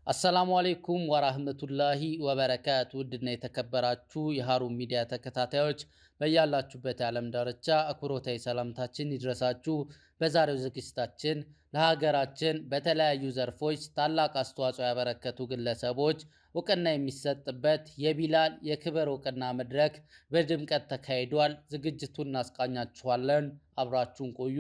አሰላሙ አለይኩም ወራህመቱላሂ ወበረካቱ። ውድና የተከበራችሁ የሃሩን ሚዲያ ተከታታዮች በያላችሁበት የዓለም ዳርቻ አክብሮታዊ ሰላምታችን ይድረሳችሁ። በዛሬው ዝግጅታችን ለሀገራችን በተለያዩ ዘርፎች ታላቅ አስተዋጽኦ ያበረከቱ ግለሰቦች እውቅና የሚሰጥበት የቢላል የክብር እውቅና መድረክ በድምቀት ተካሂዷል። ዝግጅቱን እናስቃኛችኋለን። አብራችሁን ቆዩ።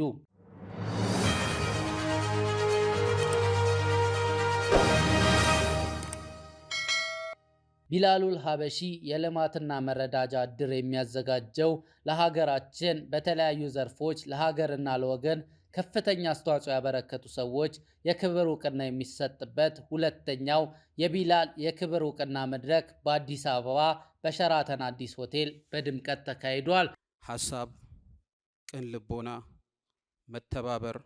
ቢላሉል ሀበሺ የልማትና መረዳጃ እድር የሚያዘጋጀው ለሀገራችን በተለያዩ ዘርፎች ለሀገርና ለወገን ከፍተኛ አስተዋጽኦ ያበረከቱ ሰዎች የክብር እውቅና የሚሰጥበት ሁለተኛው የቢላል የክብር እውቅና መድረክ በአዲስ አበባ በሸራተን አዲስ ሆቴል በድምቀት ተካሂዷል። ሐሳብ፣ ቅን ልቦና፣ መተባበር፣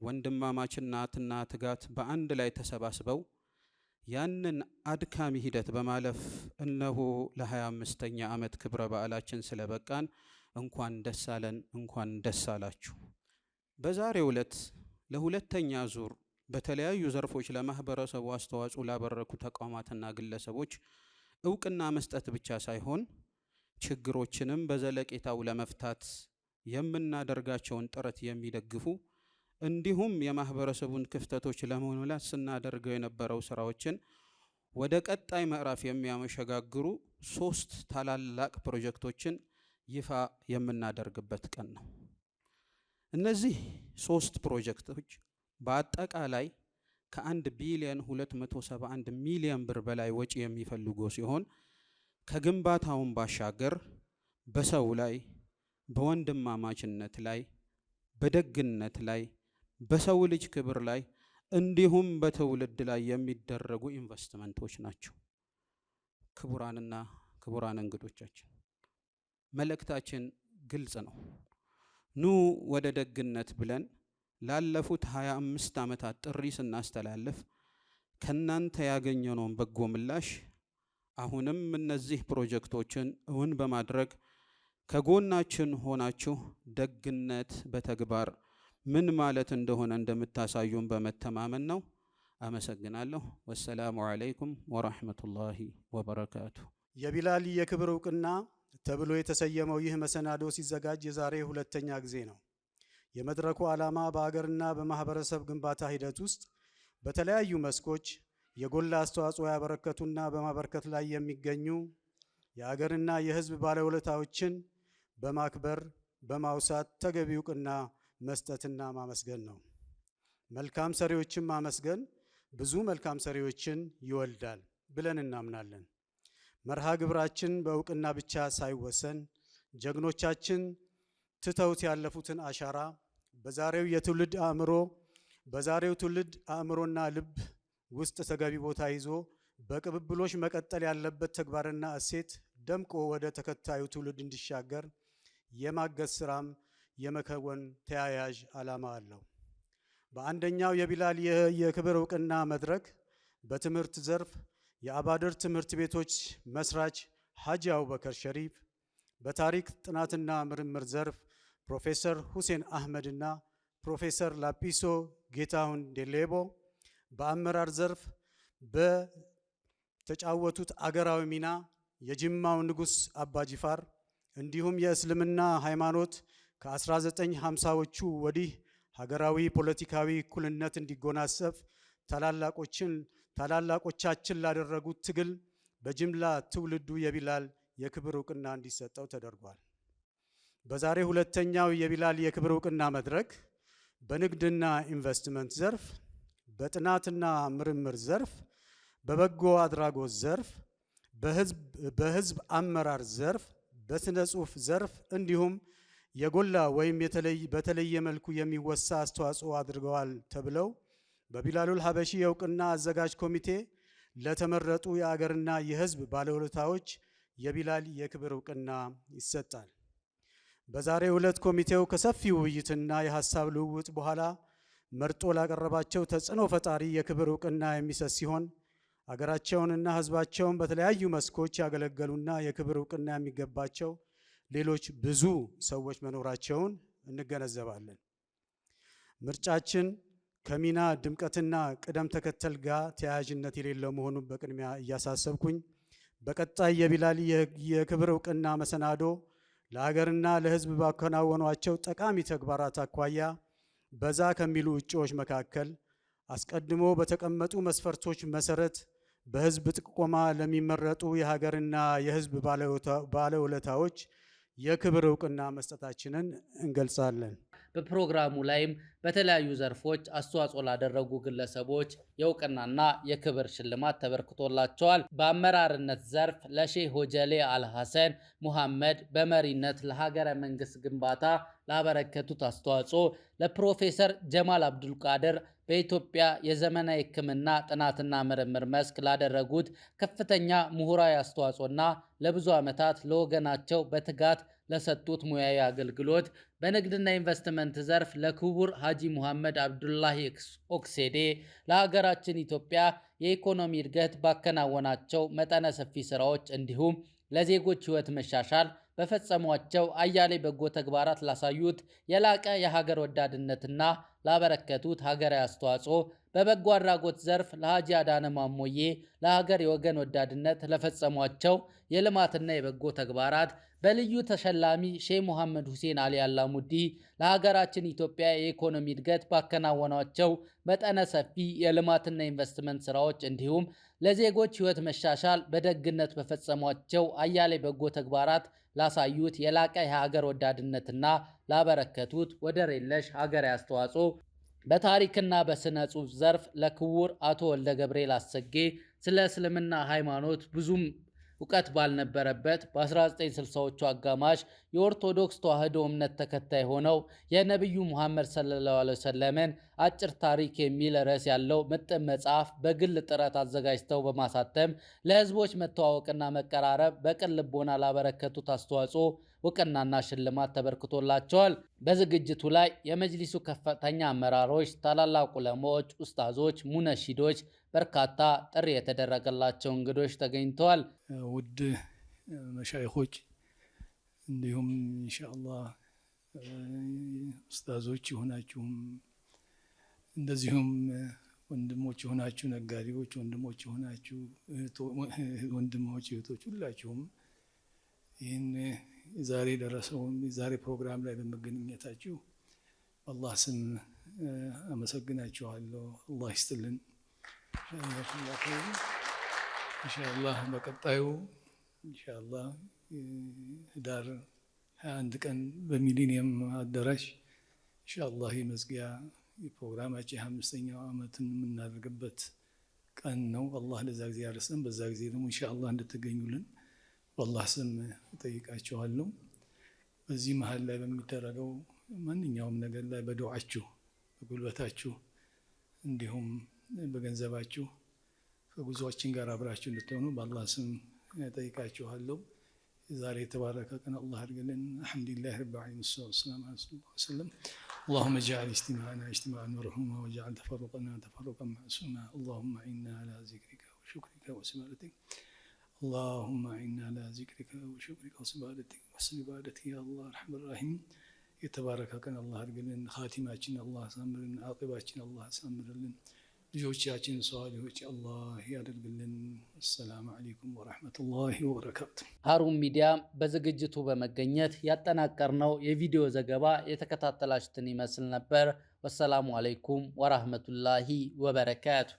ወንድማማችነትና ትጋት በአንድ ላይ ተሰባስበው ያንን አድካሚ ሂደት በማለፍ እነሆ ለ25ኛ ዓመት ክብረ በዓላችን ስለበቃን እንኳን ደስ አለን፣ እንኳን ደስ አላችሁ። በዛሬው ዕለት ለሁለተኛ ዙር በተለያዩ ዘርፎች ለማህበረሰቡ አስተዋጽኦ ላበረኩ ተቋማትና ግለሰቦች እውቅና መስጠት ብቻ ሳይሆን ችግሮችንም በዘለቄታው ለመፍታት የምናደርጋቸውን ጥረት የሚደግፉ እንዲሁም የማህበረሰቡን ክፍተቶች ለመሙላት ስናደርገው የነበረው ስራዎችን ወደ ቀጣይ ምዕራፍ የሚያመሸጋግሩ 3 ታላላቅ ፕሮጀክቶችን ይፋ የምናደርግበት ቀን ነው። እነዚህ 3 ፕሮጀክቶች በአጠቃላይ ከ1 ቢሊዮን 271 ሚሊዮን ብር በላይ ወጪ የሚፈልጉ ሲሆን ከግንባታውን ባሻገር በሰው ላይ፣ በወንድማማችነት ላይ፣ በደግነት ላይ፣ በሰው ልጅ ክብር ላይ እንዲሁም በትውልድ ላይ የሚደረጉ ኢንቨስትመንቶች ናቸው። ክቡራንና ክቡራን እንግዶቻችን መልእክታችን ግልጽ ነው። ኑ ወደ ደግነት ብለን ላለፉት 25 ዓመታት ጥሪ ስናስተላልፍ ከናንተ ያገኘነውን በጎ ምላሽ አሁንም እነዚህ ፕሮጀክቶችን እውን በማድረግ ከጎናችን ሆናችሁ ደግነት በተግባር ምን ማለት እንደሆነ እንደምታሳዩን በመተማመን ነው። አመሰግናለሁ። ወሰላሙ አለይኩም ወራህመቱላሂ ወበረካቱ። የቢላል የክብር እውቅና ተብሎ የተሰየመው ይህ መሰናዶ ሲዘጋጅ የዛሬ ሁለተኛ ጊዜ ነው። የመድረኩ ዓላማ በአገርና በማህበረሰብ ግንባታ ሂደት ውስጥ በተለያዩ መስኮች የጎላ አስተዋጽኦ ያበረከቱና በማበርከት ላይ የሚገኙ የአገርና የሕዝብ ባለውለታዎችን በማክበር በማውሳት ተገቢ እውቅና መስጠትና ማመስገን ነው። መልካም ሰሪዎችን ማመስገን ብዙ መልካም ሰሪዎችን ይወልዳል ብለን እናምናለን። መርሃ ግብራችን በእውቅና ብቻ ሳይወሰን ጀግኖቻችን ትተውት ያለፉትን አሻራ በዛሬው ትውልድ አእምሮና ልብ ውስጥ ተገቢ ቦታ ይዞ በቅብብሎሽ መቀጠል ያለበት ተግባርና እሴት ደምቆ ወደ ተከታዩ ትውልድ እንዲሻገር የማገዝ ስራም የመከወን ተያያዥ ዓላማ አለው። በአንደኛው የቢላል የክብር እውቅና መድረክ በትምህርት ዘርፍ የአባድር ትምህርት ቤቶች መስራች ሐጂ አቡበከር ሸሪፍ፣ በታሪክ ጥናትና ምርምር ዘርፍ ፕሮፌሰር ሁሴን አህመድና ፕሮፌሰር ላጲሶ ጌታሁን ዴሌቦ፣ በአመራር ዘርፍ በተጫወቱት አገራዊ ሚና የጅማው ንጉሥ አባጅፋር እንዲሁም የእስልምና ሃይማኖት ከ1950ዎቹ ወዲህ ሀገራዊ ፖለቲካዊ እኩልነት እንዲጎናጸፍ ታላላቆቻችን ላደረጉት ትግል በጅምላ ትውልዱ የቢላል የክብር እውቅና እንዲሰጠው ተደርጓል። በዛሬ ሁለተኛው የቢላል የክብር እውቅና መድረክ በንግድና ኢንቨስትመንት ዘርፍ፣ በጥናትና ምርምር ዘርፍ፣ በበጎ አድራጎት ዘርፍ፣ በህዝብ አመራር ዘርፍ፣ በስነ ጽሑፍ ዘርፍ እንዲሁም የጎላ ወይም በተለየ መልኩ የሚወሳ አስተዋጽኦ አድርገዋል ተብለው በቢላሉል ሀበሺ የእውቅና አዘጋጅ ኮሚቴ ለተመረጡ የአገርና የሕዝብ ባለውለታዎች የቢላል የክብር እውቅና ይሰጣል። በዛሬው ዕለት ኮሚቴው ከሰፊ ውይይትና የሐሳብ ልውውጥ በኋላ መርጦ ላቀረባቸው ተጽዕኖ ፈጣሪ የክብር እውቅና የሚሰጥ ሲሆን አገራቸውንና ሕዝባቸውን በተለያዩ መስኮች ያገለገሉና የክብር እውቅና የሚገባቸው ሌሎች ብዙ ሰዎች መኖራቸውን እንገነዘባለን። ምርጫችን ከሚና ድምቀትና ቅደም ተከተል ጋር ተያያዥነት የሌለው መሆኑን በቅድሚያ እያሳሰብኩኝ በቀጣይ የቢላል የክብር እውቅና መሰናዶ ለሀገርና ለሕዝብ ባከናወኗቸው ጠቃሚ ተግባራት አኳያ በዛ ከሚሉ እጩዎች መካከል አስቀድሞ በተቀመጡ መስፈርቶች መሰረት በሕዝብ ጥቆማ ለሚመረጡ የሀገርና የሕዝብ ባለውለታዎች የክብር እውቅና መስጠታችንን እንገልጻለን። በፕሮግራሙ ላይም በተለያዩ ዘርፎች አስተዋጽኦ ላደረጉ ግለሰቦች የእውቅናና የክብር ሽልማት ተበርክቶላቸዋል። በአመራርነት ዘርፍ ለሼህ ሆጀሌ አልሐሰን ሙሐመድ በመሪነት ለሀገረ መንግስት ግንባታ ላበረከቱት አስተዋጽኦ፣ ለፕሮፌሰር ጀማል አብዱልቃድር በኢትዮጵያ የዘመናዊ ሕክምና ጥናትና ምርምር መስክ ላደረጉት ከፍተኛ ምሁራዊ አስተዋጽኦና ለብዙ ዓመታት ለወገናቸው በትጋት ለሰጡት ሙያዊ አገልግሎት፣ በንግድና ኢንቨስትመንት ዘርፍ ለክቡር ሀጂ ሙሐመድ አብዱላሂ ኦክሴዴ ለሀገራችን ኢትዮጵያ የኢኮኖሚ እድገት ባከናወናቸው መጠነ ሰፊ ስራዎች እንዲሁም ለዜጎች ሕይወት መሻሻል በፈጸሟቸው አያሌ በጎ ተግባራት ላሳዩት የላቀ የሀገር ወዳድነትና ላበረከቱት ሀገራዊ አስተዋጽኦ፣ በበጎ አድራጎት ዘርፍ ለሀጂ አዳነ ማሞዬ ለሀገር የወገን ወዳድነት ለፈጸሟቸው የልማትና የበጎ ተግባራት፣ በልዩ ተሸላሚ ሼህ ሙሐመድ ሁሴን አሊ አላሙዲ ለሀገራችን ኢትዮጵያ የኢኮኖሚ እድገት ባከናወኗቸው መጠነ ሰፊ የልማትና ኢንቨስትመንት ስራዎች እንዲሁም ለዜጎች ሕይወት መሻሻል በደግነት በፈጸሟቸው አያሌ በጎ ተግባራት ላሳዩት የላቀ የሀገር ወዳድነትና ላበረከቱት ወደር የለሽ ሀገራዊ አስተዋጽኦ፣ በታሪክና በስነ ጽሑፍ ዘርፍ ለክቡር አቶ ወልደ ገብርኤል አሰጌ ስለ እስልምና ሃይማኖት ብዙም እውቀት ባልነበረበት በ1960ዎቹ አጋማሽ የኦርቶዶክስ ተዋሕዶ እምነት ተከታይ ሆነው የነቢዩ ሙሐመድ ሰለላሁ ዐለይሂ ወሰለምን አጭር ታሪክ የሚል ርዕስ ያለው ምጥን መጽሐፍ በግል ጥረት አዘጋጅተው በማሳተም ለሕዝቦች መተዋወቅና መቀራረብ በቅን ልቦና ላበረከቱት አስተዋጽኦ እውቅናና ሽልማት ተበርክቶላቸዋል። በዝግጅቱ ላይ የመጅሊሱ ከፍተኛ አመራሮች፣ ታላላቅ ዑለማዎች፣ ኡስታዞች፣ ሙነሺዶች፣ በርካታ ጥሪ የተደረገላቸው እንግዶች ተገኝተዋል። ውድ መሻይኾች እንዲሁም ኢንሻአላህ ኡስታዞች የሆናችሁም እንደዚሁም ወንድሞች የሆናችሁ ነጋዴዎች፣ ወንድሞች የሆናችሁ ወንድሞች እህቶች ሁላችሁም ይህን ዛሬ ደረሰውን ዛሬ ፕሮግራም ላይ በመገኘታችሁ አላህ ስም አመሰግናችኋለሁ። አላህ ይስጥልን። ኢንሻአላህ በቀጣዩ ኢንሻአላህ ህዳር 21 ቀን በሚሊኒየም አዳራሽ ኢንሻአላህ የመዝጊያ የፕሮግራማችን 25ኛው ዓመትን የምናደርግበት ቀን ነው። አላህ ለዛ ጊዜ ያደርሰን። በዛ ጊዜ ደግሞ ኢንሻአላህ እንድትገኙልን በአላህ ስም እጠይቃችኋለሁ። በዚህ መሀል ላይ በሚደረገው ማንኛውም ነገር ላይ በዱዓችሁ፣ በጉልበታችሁ እንዲሁም በገንዘባችሁ ከጉዞአችን ጋር አብራችሁ እንድትሆኑ በአላህ ስም እጠይቃችኋለሁ። ዛሬ የተባረከ ቀን አላህ አድርገልን። አልሐምዱሊላህ ረቢል ዓለሚን ወሰላሙ ዐለይሂ ወሰለም። اللهم اجعل اجتماعنا اجتماعا مرحوما واجعل تفرقنا تفرقا معصوما. اللهم اعنا على ذكرك وشكرك وحسن عبادتك. اللهم اعنا على ذكرك وشكرك وحسن عبادتك يا الله ارحم الراحمين. የተባረከ ቀን አላህ አድርገልን። ኻቲማችን አላህ ያሳምርልን። አቂባችን አላህ ያሳምርልን። ልጆቻችን ሷሊሆች አላህ ያደርግልን። አሰላሙ አለይኩም ወራህመቱላሂ ወበረካቱ። ሀሩን ሚዲያ በዝግጅቱ በመገኘት ያጠናቀርነው የቪዲዮ ዘገባ የተከታተላችሁትን ይመስል ነበር። ወሰላሙ አለይኩም ወራህመቱላሂ ወበረካቱ።